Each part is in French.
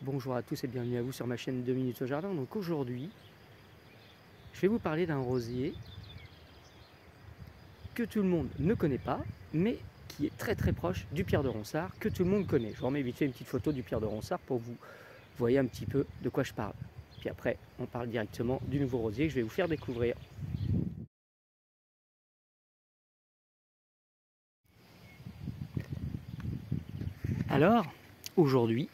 Bonjour à tous et bienvenue à vous sur ma chaîne 2 minutes au jardin. Donc aujourd'hui, je vais vous parler d'un rosier que tout le monde ne connaît pas, mais qui est très proche du Pierre de Ronsard, que tout le monde connaît. Je vous remets vite fait une petite photo du Pierre de Ronsard pour que vous voyez un petit peu de quoi je parle. Puis après, on parle directement du nouveau rosier que je vais vous faire découvrir. Alors, aujourd'hui,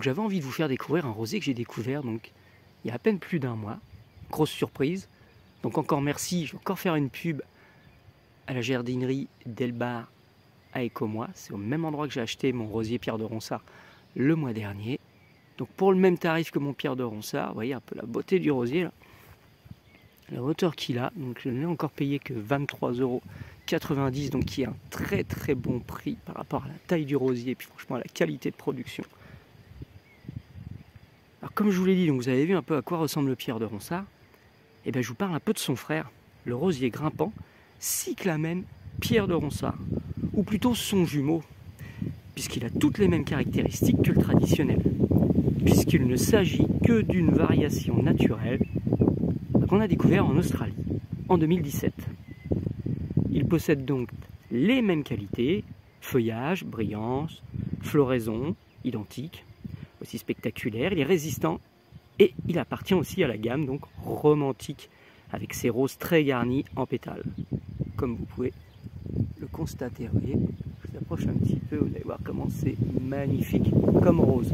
j'avais envie de vous faire découvrir un rosier que j'ai découvert il y a à peine plus d'un mois. Grosse surprise. Donc encore merci, je vais encore faire une pub à la jardinerie d'Elbar à Écomois. C'est au même endroit que j'ai acheté mon rosier Pierre de Ronsard le mois dernier. Donc pour le même tarif que mon Pierre de Ronsard, vous voyez un peu la beauté du rosier là. La hauteur qu'il a, donc je n'ai encore payé que 23,90 €, donc qui est un très bon prix par rapport à la taille du rosier et puis franchement à la qualité de production. Alors comme je vous l'ai dit, donc vous avez vu un peu à quoi ressemble le Pierre de Ronsard. Et bien je vous parle un peu de son frère, le rosier grimpant Cyclamen Pierre de Ronsard, ou plutôt son jumeau, puisqu'il a toutes les mêmes caractéristiques que le traditionnel, puisqu'il ne s'agit que d'une variation naturelle qu'on a découvert en Australie en 2017. Il possède donc les mêmes qualités, feuillage, brillance, floraison, identique, aussi spectaculaire, il est résistant et il appartient aussi à la gamme donc romantique, avec ses roses très garnies en pétales. Comme vous pouvez le constater, vous voyez, je vous approche un petit peu, vous allez voir comment c'est magnifique comme rose.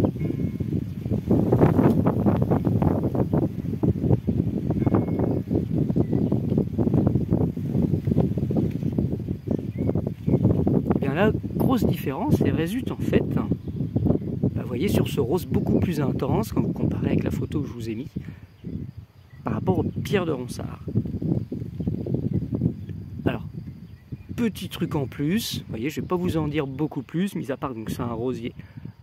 Bien la grosse différence, elle résulte en fait, vous voyez, sur ce rose beaucoup plus intense quand vous comparez avec la photo que je vous ai mis par rapport au Pierre de Ronsard. Alors, petit truc en plus, vous voyez, je ne vais pas vous en dire beaucoup plus, mis à part que c'est un rosier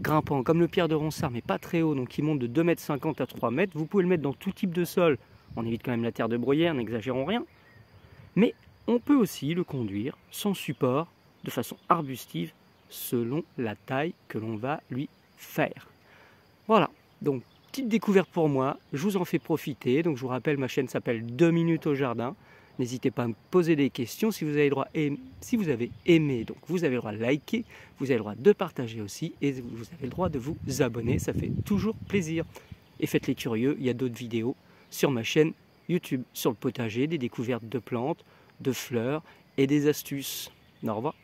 grimpant comme le Pierre de Ronsard, mais pas très haut, donc qui monte de 2,50 m à 3 m. Vous pouvez le mettre dans tout type de sol, on évite quand même la terre de bruyère, n'exagérons rien. Mais on peut aussi le conduire sans support, de façon arbustive, selon la taille que l'on va lui faire. Voilà, donc petite découverte pour moi, je vous en fais profiter. Donc je vous rappelle, ma chaîne s'appelle 2 minutes au jardin. N'hésitez pas à me poser des questions. Si vous avez aimé, donc vous avez le droit de liker, vous avez le droit de partager aussi, et vous avez le droit de vous abonner, ça fait toujours plaisir. Et faites les curieux, il y a d'autres vidéos sur ma chaîne YouTube, sur le potager, des découvertes de plantes, de fleurs et des astuces. Au revoir.